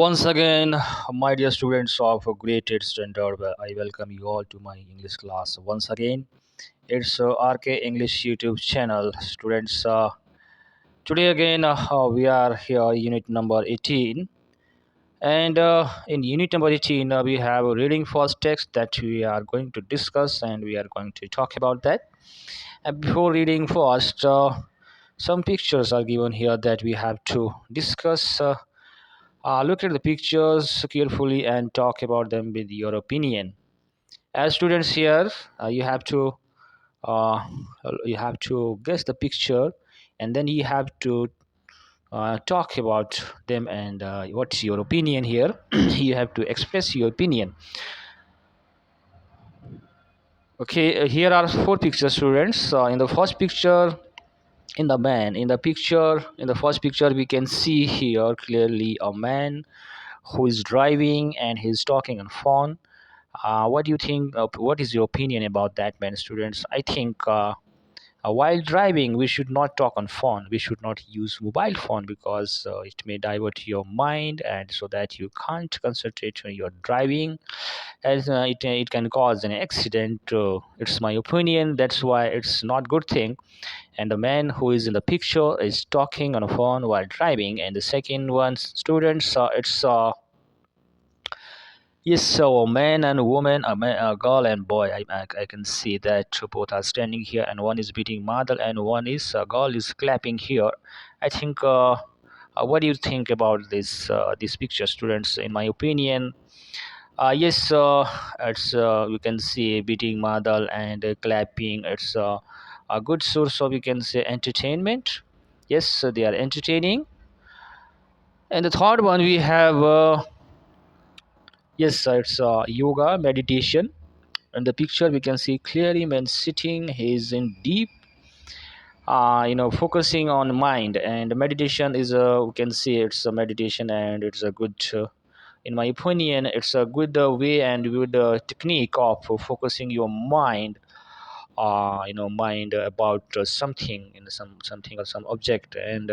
Once again, my dear students of a graded standard, I welcome you all to my English class. Once again, it's RK English YouTube channel. Students, today again we are here, unit number 18. And in unit number 18, we have a reading first text that we are going to discuss and we are going to talk about that. And before reading first, some pictures are given here that we have to discuss. Look at the pictures carefully and talk about them with your opinion. As students here, uh, you have to guess the picture, and then you have to talk about them and what's your opinion here. You have to express your opinion. Okay, here are four pictures, students. In the first picture, in the first picture, we can see here clearly a man who is driving and he's talking on phone. What do you think? What is your opinion about that, man, students? I think while driving, we should not talk on phone. We should not use mobile phone because it may divert your mind, and so that you can't concentrate when you're driving, as it can cause an accident. It's my opinion. That's why it's not good thing. And the man who is in the picture is talking on a phone while driving, and the second one, students, it's yes, so a man and a woman, a girl and boy. I can see that both are standing here, and one is beating mother, and one is a girl is clapping here. I think. What do you think about this picture, students? In my opinion, yes, it's you can see beating mother and clapping. It's a good source of, you can say, entertainment. Yes, they are entertaining. And the third one we have. Yes, it's yoga meditation. In the picture we can see clearly man sitting, he is in deep focusing on mind, and meditation is a, we can see it's a meditation, and it's a good in my opinion it's a good way and good technique of focusing your mind, mind about something in something or some object, and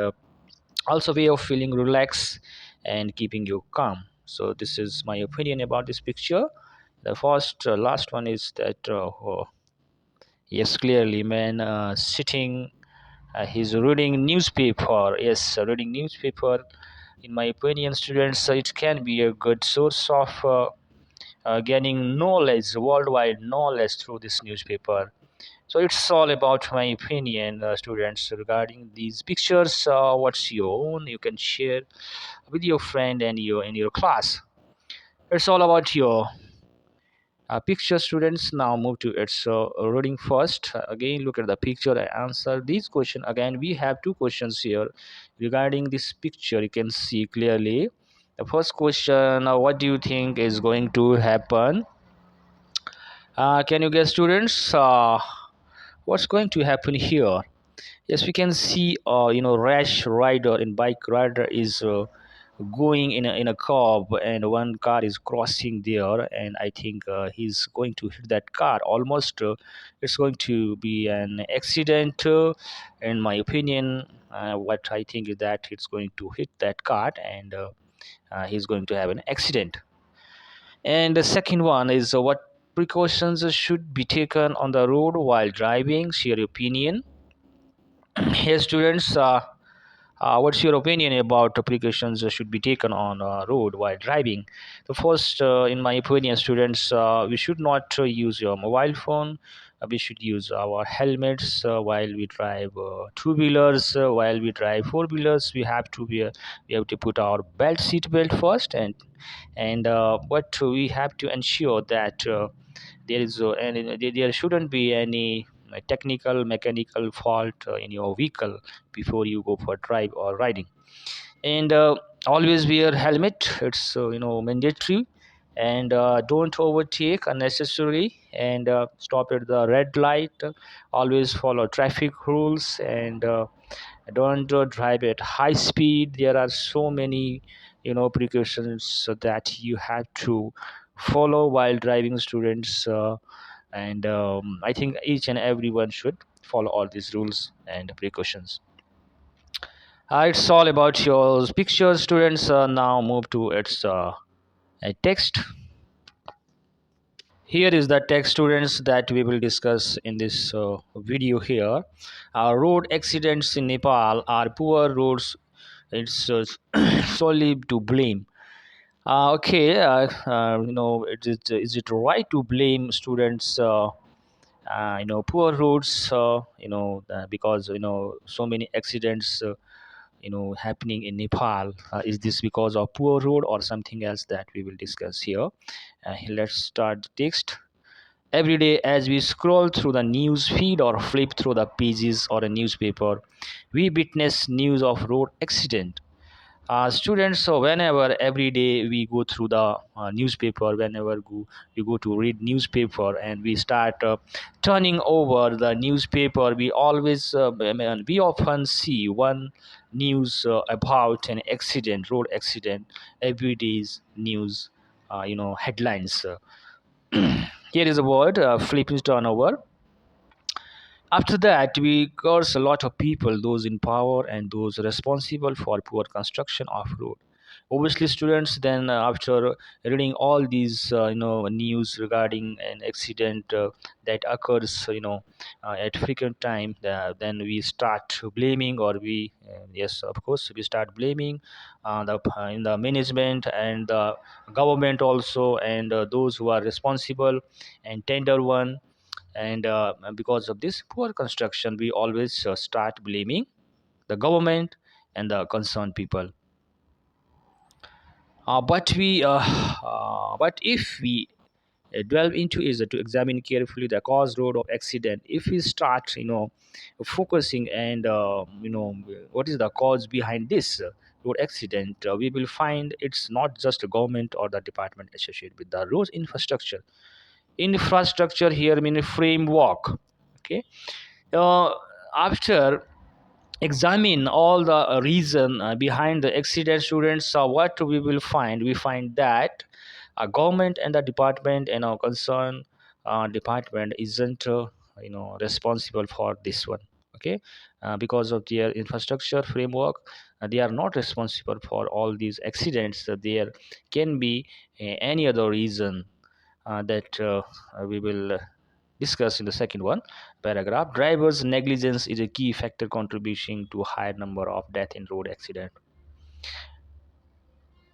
also way of feeling relaxed and keeping you calm. So this is my opinion about this picture. The first last one is that yes, clearly man sitting, he's reading newspaper. Yes, reading newspaper. In my opinion, students, it can be a good source of gaining knowledge, worldwide knowledge through this newspaper. So it's all about my opinion, students, regarding these pictures. What's your own? You can share with your friend and your in your class. It's all about your picture, students. Now move to its reading first. Again, look at the picture and answer these question. Again, we have two questions here regarding this picture. You can see clearly. The first question: what do you think is going to happen? Can you guess, students? What's going to happen here? Yes, we can see rash rider and bike rider is going in a curb, and one car is crossing there, and I think he's going to hit that car almost. It's going to be an accident, in my opinion. What I think is that it's going to hit that car, and he's going to have an accident. And the second one is what precautions should be taken on the road while driving? Share your opinion. Here, students, what's your opinion about the precautions that should be taken on road while driving? The first, in my opinion, students, we should not use your mobile phone. We should use our helmets while we drive two wheelers. While we drive four wheelers, we have to put our seat belt first, and but we have to ensure that there shouldn't be any technical mechanical fault in your vehicle before you go for drive or riding. And always wear helmet. It's mandatory. And don't overtake unnecessarily, and stop at the red light. Always follow traffic rules, and don't drive at high speed. There are so many precautions that you have to follow while driving, students, and I think each and everyone should follow all these rules and precautions. It's all about your pictures. Students now move to its text. Here is the text, students, that we will discuss in this video here. Road accidents in Nepal are poor roads. It's solely to blame. Is it right to blame students? Poor roads. Because so many accidents. Happening in Nepal. Is this because of poor road or something else that we will discuss here? Let's start the text. Every day, as we scroll through the news feed or flip through the pages or a newspaper, we witness news of road accident. Students, so whenever every day we go through the newspaper, we go to read newspaper and we start turning over the newspaper, we often see one news about an accident, road accident, every day's news, headlines. Here is a word, flipping turnover. After that, we curse a lot of people, those in power and those responsible for poor construction of road. Obviously, students then after reading all these news regarding an accident that occurs at frequent time, then we start blaming, or we yes, of course, we start blaming the in the management and the government also, and those who are responsible and tender one. And because of this poor construction, we always start blaming the government and the concerned people. But if we delve into is to examine carefully the cause road of accident, if we start focusing and what is the cause behind this road accident, we will find it's not just the government or the department associated with the road infrastructure. Infrastructure here mean framework. Okay. uh, After examine all the reason behind the accident, students, what we find that a government and the department and our concern department isn't responsible for this one. Okay. Because of their infrastructure framework, they are not responsible for all these accidents. There can be any other reason that we will discuss in the second one paragraph. Drivers negligence is a key factor contributing to a higher number of death in road accident.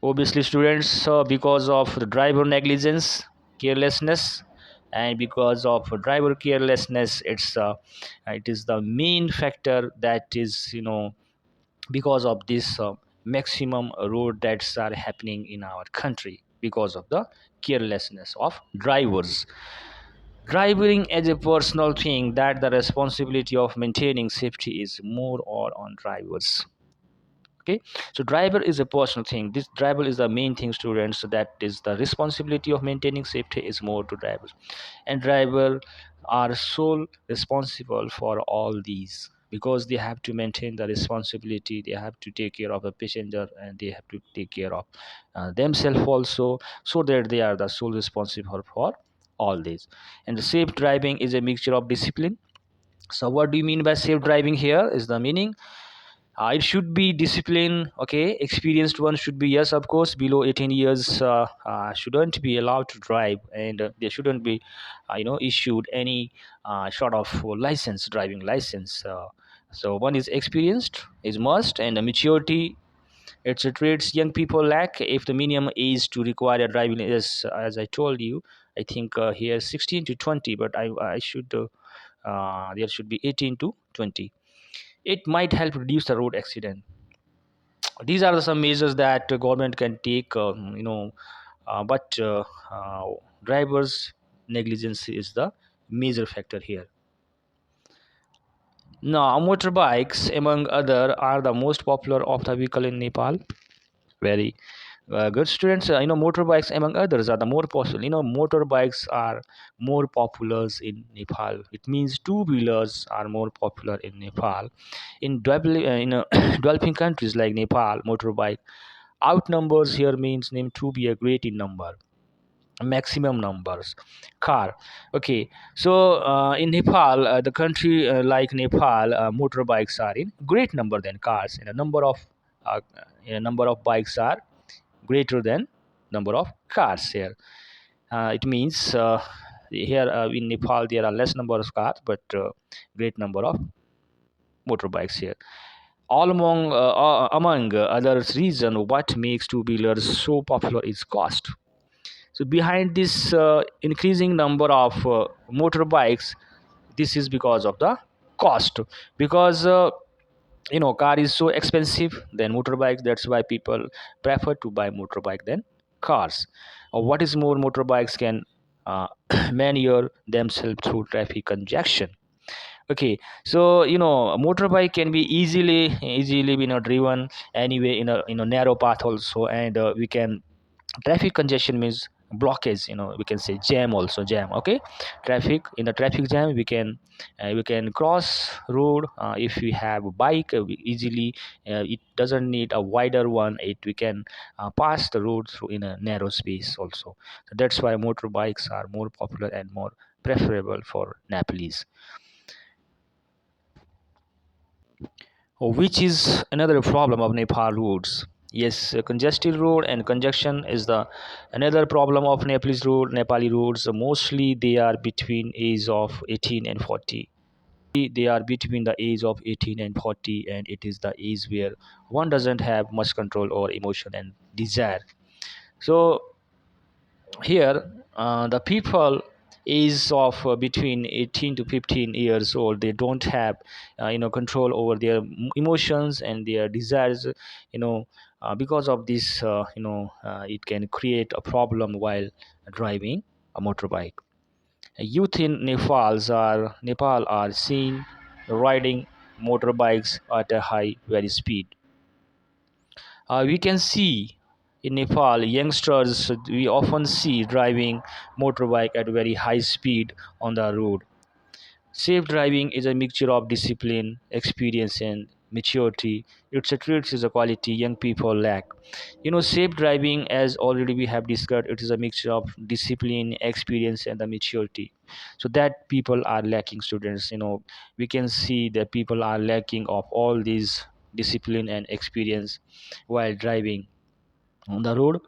Obviously, students, because of the driver negligence, carelessness, and because of driver carelessness, it is the main factor that is because of this maximum road deaths are happening in our country because of the carelessness of drivers. Driving as a personal thing, that the responsibility of maintaining safety is more or on drivers. Okay, so driver is a personal thing. This driver is the main thing, students. So that is the responsibility of maintaining safety is more to drivers, and driver are sole responsible for all these because they have to maintain the responsibility. They have to take care of the passenger and they have to take care of themselves also, so that they are the sole responsible for all these. And the safe driving is a mixture of discipline. So what do you mean by safe driving? Here is the meaning. It should be discipline. Okay, experienced one should be, yes, of course, below 18 years shouldn't be allowed to drive, and they shouldn't be issued any sort of license, driving license. So one is experienced is must, and the maturity, it's a traits young people lack. If the minimum age to require a driving is, as I told you, I think here 16 to 20, but I should there should be 18 to 20. It might help reduce the road accident. These are some measures that government can take, but drivers negligence is the major factor here. Now motorbikes among other are the most popular of the vehicle in Nepal. Very good, students. Motorbikes among others are the more possible. Motorbikes are more popular in Nepal. It means two wheelers are more popular in Nepal. Developing countries like Nepal, motorbike outnumbers here means name to be a great in number. maximum numbers car. Okay, so in Nepal, the country like Nepal, motorbikes are in great number than cars, and a number of uh, bikes are greater than number of cars here. It means here in Nepal there are less number of cars, but great number of motorbikes here. All among others reason what makes two wheelers so popular is cost. So behind this increasing number of motorbikes, this is because of the cost. Because car is so expensive than motorbikes. That's why people prefer to buy motorbike than cars. What is more, motorbikes can uh, maneuver themselves through traffic congestion. Okay, so a motorbike can be easily driven anyway in a narrow path also, and we can traffic congestion means blockage, we can say jam also, jam. Okay, traffic, in the traffic jam we can cross road. If we have a bike, we easily, it doesn't need a wider one, it we can pass the road through in a narrow space also. So that's why motorbikes are more popular and more preferable for Nepalese. Which is another problem of Nepal roads. Yes, congested road and congestion is the another problem of Nepali roads. Mostly they are between age of 18 and 40. They are between the age of 18 and 40, and it is the age where one doesn't have much control over emotion and desire. So here the people is of between 18 to 15 years old, they don't have control over their emotions and their desires, because of this, it can create a problem while driving a motorbike. Youth in Nepal are seen riding motorbikes at a high very speed. We can see in Nepal, youngsters we often see driving motorbike at very high speed on the road. Safe driving is a mixture of discipline, experience, and maturity. It's a trait, is a quality young people lack. Safe driving, as already we have discussed, it is a mixture of discipline, experience, and the maturity. So that people are lacking. Students, we can see that people are lacking of all these discipline and experience while driving on the road.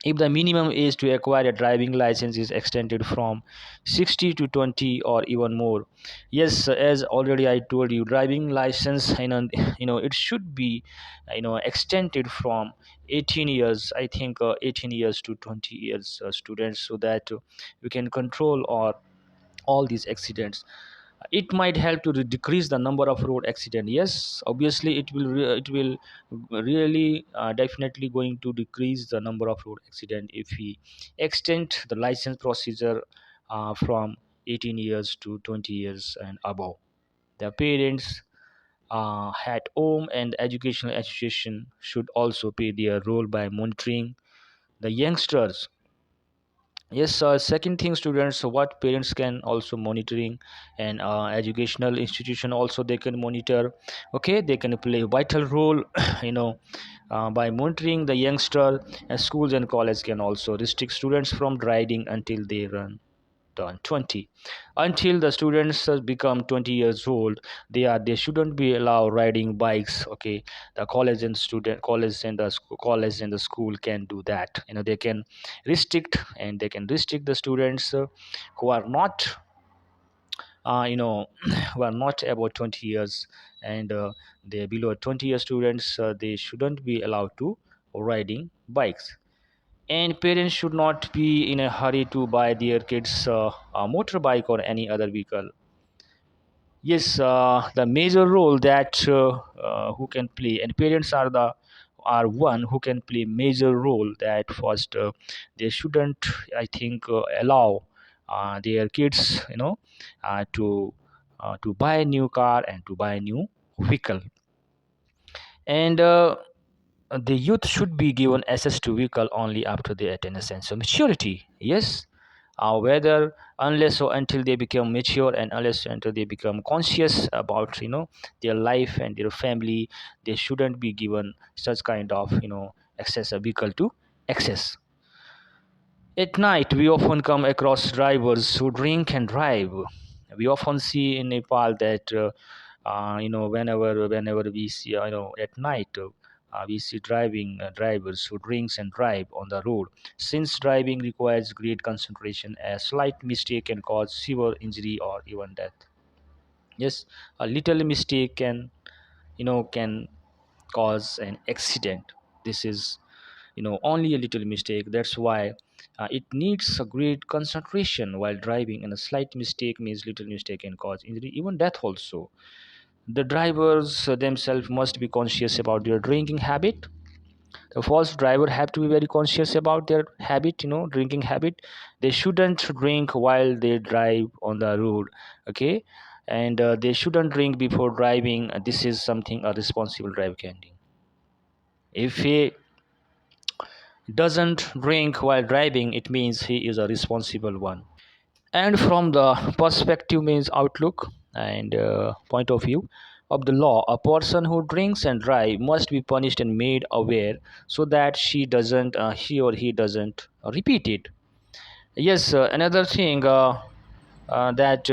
If the minimum age to acquire a driving license is extended from 60 to 20 or even more, yes, as already I told you, driving license, it should be extended from 18 years, I think, 18 years to 20 years, students, so that we can control or all these accidents. It might help to decrease the number of road accident. Yes, obviously it will really definitely going to decrease the number of road accident if we extend the license procedure from 18 years to 20 years and above. The parents at home and educational association should also play their role by monitoring the youngsters. Yes, second thing, students, so what parents can also monitoring, and educational institution also they can monitor. Okay, they can play a vital role, you know, by monitoring the youngster, and schools and college can also restrict students from driving until they run turn 20. Until the students become 20 years old, they shouldn't be allowed riding bikes. Okay, the college and the college and the school can do that. They can restrict, and they can restrict the students who are not who are not about 20 years, and they below 20 year students, they shouldn't be allowed to riding bikes. And parents should not be in a hurry to buy their kids a motorbike or any other vehicle. Yes, the major role that who can play, and parents are one who can play major role. That first, they shouldn't, I think, allow their kids, to buy a new car and to buy a new vehicle. And the youth should be given access to vehicle only after they attain a sense of maturity. Yes, whether unless or until they become mature, and unless until they become conscious about their life and their family, they shouldn't be given such kind of access a vehicle to access. At night, we often come across drivers who drink and drive. We often see in Nepal that whenever we see at night we see driving drivers who drinks and drive on the road. Since driving requires great concentration, a slight mistake can cause severe injury or even death. Yes, a little mistake can cause an accident. This is only a little mistake. That's why it needs a great concentration while driving, and a slight mistake means little mistake can cause injury, even death also. The drivers themselves must be conscious about their drinking habit. The first driver have to be very conscious about their habit, drinking habit. They shouldn't drink while they drive on the road. Okay, and they shouldn't drink before driving. This is something a responsible driver can do. If he doesn't drink while driving, it means he is a responsible one. And from the perspective means outlook and point of view of the law, a person who drinks and drive must be punished and made aware so that he or he doesn't repeat it. Yes, another thing that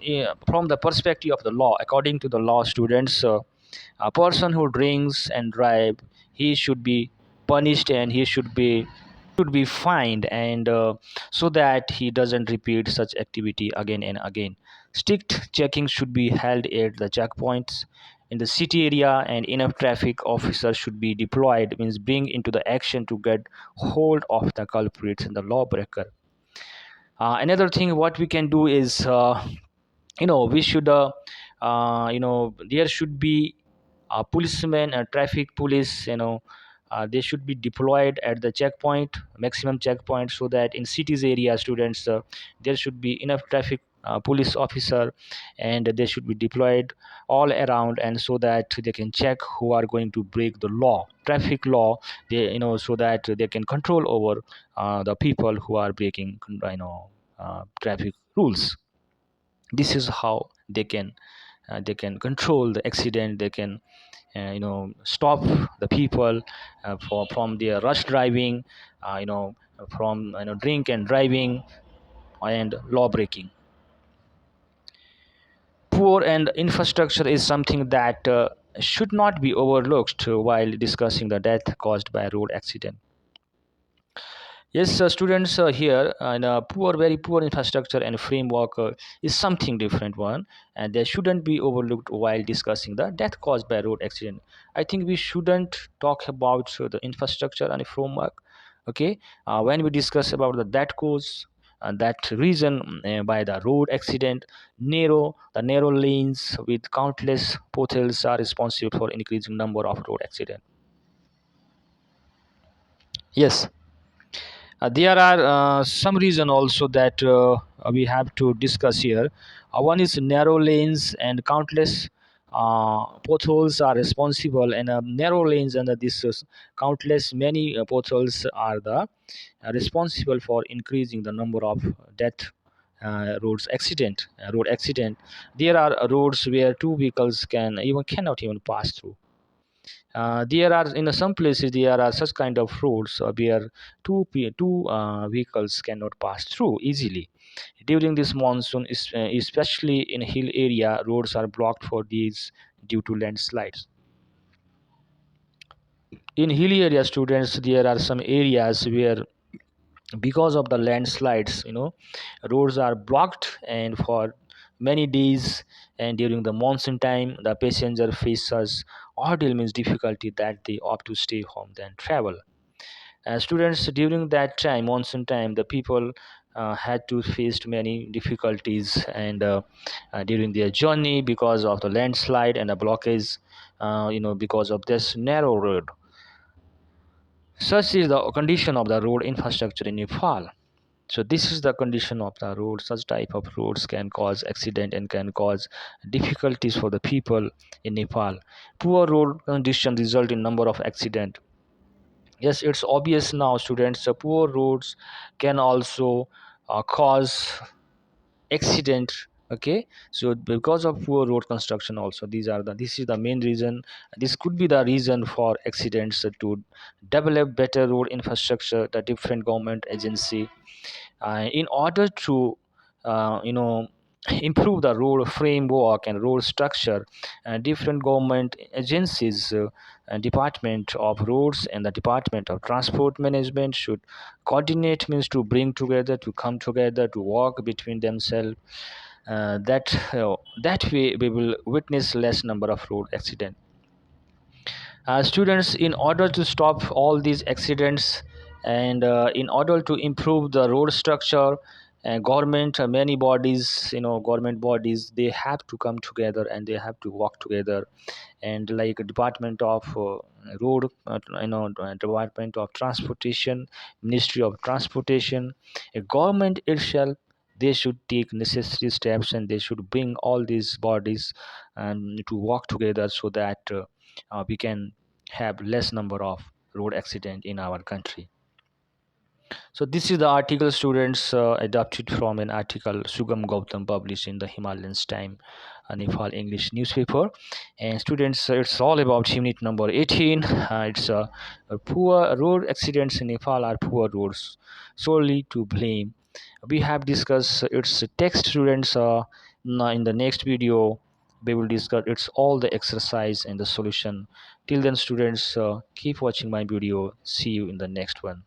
yeah, from the perspective of the law, according to the law, students, a person who drinks and drive, he should be punished and he should be fined, and so that he doesn't repeat such activity again and again. Strict checking should be held at the checkpoints in the city area, and enough traffic officers should be deployed, means bring into the action to get hold of the culprits and the lawbreaker. Another thing what we can do is we should there should be a policeman, a traffic police, they should be deployed at the checkpoint, maximum checkpoint, so that in cities area, students, there should be enough traffic police officer, and they should be deployed all around, and so that they can check who are going to break the law, traffic law. They so that they can control over the people who are breaking traffic rules. This is how they can control the accident. They can stop the people from their rush driving, from drink and driving and law breaking. Poor and infrastructure is something that should not be overlooked while discussing the death caused by a road accident. Yes, students, here and poor, very poor infrastructure and framework is something different one, and they shouldn't be overlooked while discussing the death caused by road accident. I think we shouldn't talk about the infrastructure and framework. Okay, when we discuss about the that cause and that reason by the road accident, narrow lanes with countless potholes are responsible for increasing number of road accident. Yes. There are some reason also that we have to discuss here. One is narrow lanes and countless potholes are responsible, and narrow lanes and this countless many potholes are the responsible for increasing the number of death road accident. There are roads where two vehicles cannot even pass through. There are in some places there are such kind of roads where two vehicles cannot pass through easily. During this monsoon, especially in hill area, roads are blocked for these due to landslides. In hilly area, students, there are some areas where because of the landslides, roads are blocked and for many days. And during the monsoon time, the passenger faces ordeal, means difficulty, that they opt to stay home than travel. Students, during that time, monsoon time, the people had to face many difficulties, and during their journey because of the landslide and the blockage, because of this narrow road. Such is the condition of the road infrastructure in Nepal. So this is the condition of the road. Such type of roads can cause accident and can cause difficulties for the people in Nepal. Poor road condition result in number of accident. Yes, it's obvious now, students. Poor roads can also cause accident. Okay, so because of poor road construction also, this is the main reason. This could be the reason for accidents. To develop better road infrastructure, the different government agency, in order to you know improve the road framework and road structure, different government agencies, and department of roads and the department of transport management should coordinate, means to bring together, to come together, to work between themselves. That way we will witness less number of road accidents. Students, in order to stop all these accidents, and in order to improve the road structure, government, many bodies, government bodies, they have to come together and they have to work together. And like department of road, department of transportation, ministry of transportation, a government itself, they should take necessary steps and they should bring all these bodies to work together, so that we can have less number of road accident in our country. So this is the article, students, adapted from an article Sugam Gautam published in the Himalayans Time, a Nepal English newspaper. And students, it's all about unit number 18. It's poor road accidents in Nepal are poor roads solely to blame. We have discussed its text, students. Now in the next video we will discuss it's all the exercise and the solution. Till then, students, keep watching my video. See you in the next one.